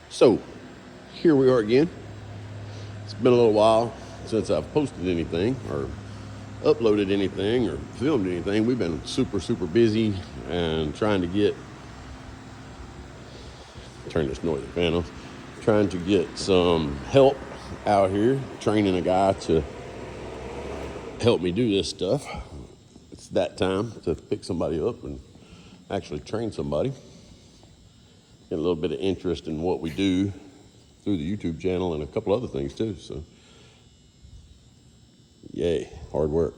So, here we are again. It's been a little while since I've posted anything or uploaded anything or filmed anything. We've been super busy and trying to turn this noisy fan off, trying to get some help out here, training a guy to help me do this stuff. It's that time to pick somebody up and actually train somebody. Get a little bit of interest in what we do through the YouTube channel and a couple other things too. So, yay, hard work.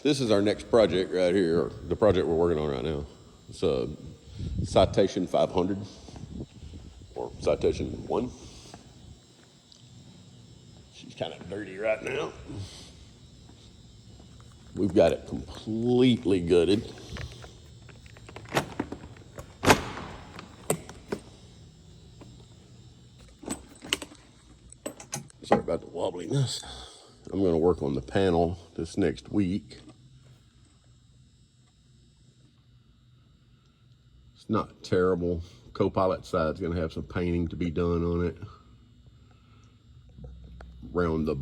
This is our next project right here, or the project we're working on right now. It's a Citation 500 or Citation 1. She's kind of dirty right now. We've got it completely gutted. Sorry about the wobbliness. I'm going to work on the panel this next week. It's not terrible. Co-pilot side's going to have some painting to be done on it. Around the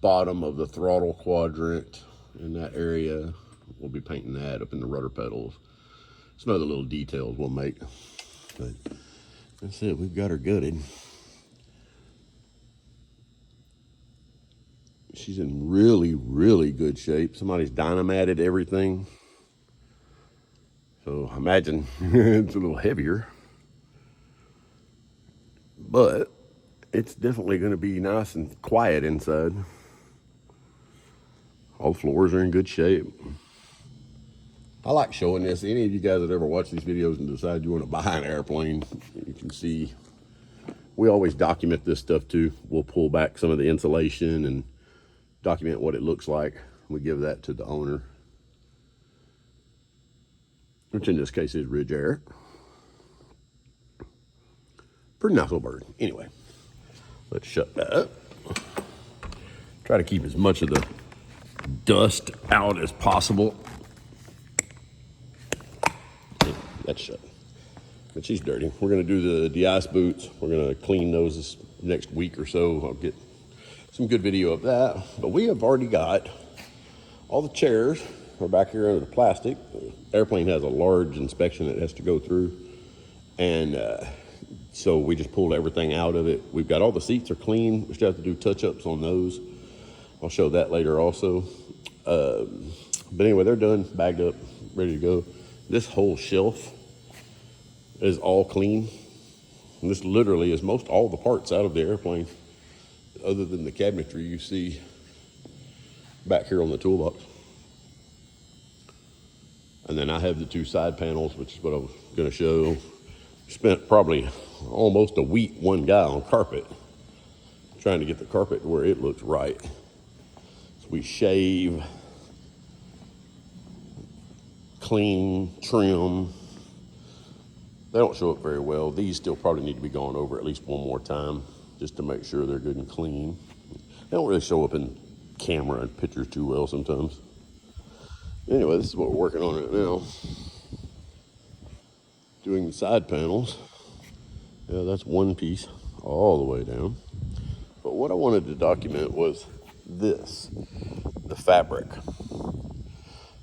bottom of the throttle quadrant in that area, we'll be painting that up in the rudder pedals. Some other little details we'll make. But that's it, we've got her gutted. She's in really good shape. Somebody's dynamatted everything. So imagine it's a little heavier. But it's definitely going to be nice and quiet inside. All the floors are in good shape. I like showing this. Any of you guys that ever watch these videos and decide you want to buy an airplane, you can see we always document this stuff too. We'll pull back some of the insulation and document what it looks like. We give that to the owner, which in this case is Ridge Air. Pretty nice little bird. Anyway, let's shut that up. Try to keep as much of the dust out as possible. Yeah, that's shut. But she's dirty. We're going to do the de-ice boots. We're going to clean those this next week or so. I'll get some good video of that. But we have already got all the chairs are back here under the plastic. The airplane has a large inspection it has to go through. And so we just pulled everything out of it. We've got all the seats are clean. We still have to do touch-ups on those. I'll show that later also. But anyway, they're done, bagged up, ready to go. This whole shelf is all clean. And this literally is most all the parts out of the airplane, other than the cabinetry you see back here on the toolbox. And then I have the two side panels, which is what I was going to show. Spent probably almost a week, one guy on carpet, trying to get the carpet where it looks right. So we shave, clean, trim. They don't show up very well. These still probably need to be gone over at least one more time just to make sure they're good and clean. They don't really show up in camera and pictures too well sometimes. Anyway, this is what we're working on right now. Doing the side panels. Yeah, that's one piece all the way down. But what I wanted to document was this, the fabric.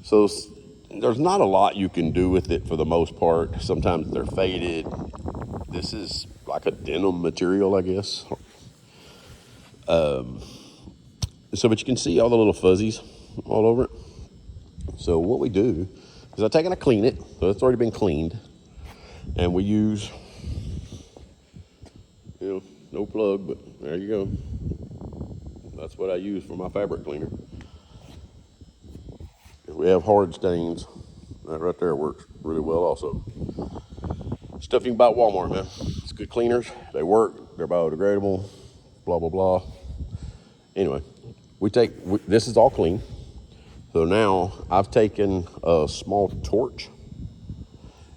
So there's not a lot you can do with it for the most part. Sometimes they're faded. This is like a denim material, I guess. But you can see all the little fuzzies all over it. So what we do is I take and I clean it. So it's already been cleaned. And we use, no plug, but there you go. That's what I use for my fabric cleaner. If we have hard stains, that right there works really well also. Stuff you can buy at Walmart, man. It's good cleaners. They work. They're biodegradable. Blah, blah, blah. Anyway, this is all clean. So now I've taken a small torch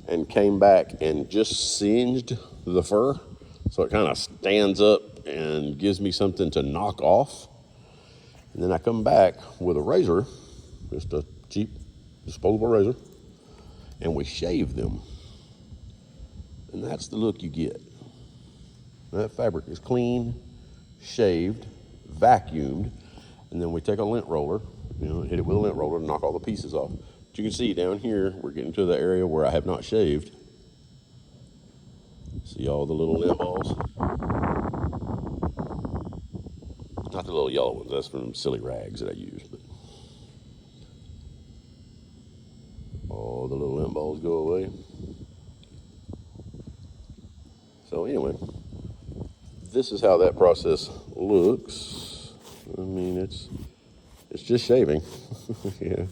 and came back and just singed the fur so it kind of stands up and gives me something to knock off. And then I come back with a razor, just a cheap disposable razor, and we shave them. And that's the look you get. That fabric is clean, shaved, vacuumed, and then we take a lint roller, hit it with a lint roller to knock all the pieces off. But you can see down here, we're getting to the area where I have not shaved. See all the little lint balls? Not the little yellow ones, that's from silly rags that I use, but all the little lint balls go away. So anyway, this is how that process looks. I mean, it's just shaving. Yeah.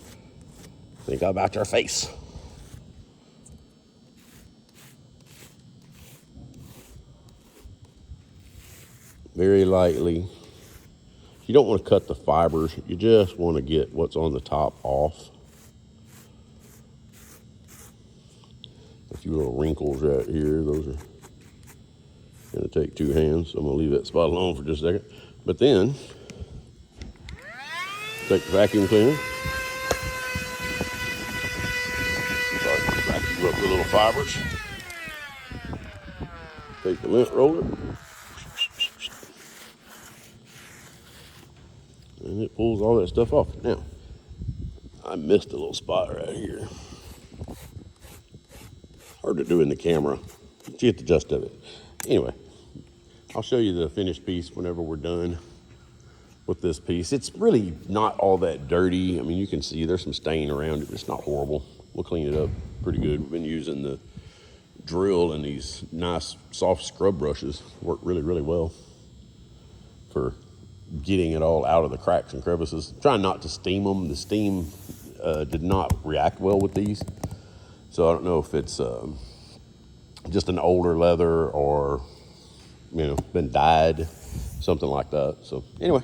Think about your face. Very lightly. You don't want to cut the fibers. You just want to get what's on the top off. A few little wrinkles right here. Those are going to take 2 hands. So I'm going to leave that spot alone for just a second. But then, take the vacuum cleaner. Vacuum up the little fibers. Take the lint roller. And it pulls all that stuff off. Now, I missed a little spot right here. Hard to do in the camera. You get the gist of it. Anyway, I'll show you the finished piece whenever we're done with this piece. It's really not all that dirty. I mean, you can see there's some stain around it, but it's not horrible. We'll clean it up pretty good. We've been using the drill and these nice soft scrub brushes. Work really, really well for getting it all out of the cracks and crevices. Trying not to steam them. The steam did not react well with these. So I don't know if it's just an older leather or, been dyed, something like that. So anyway,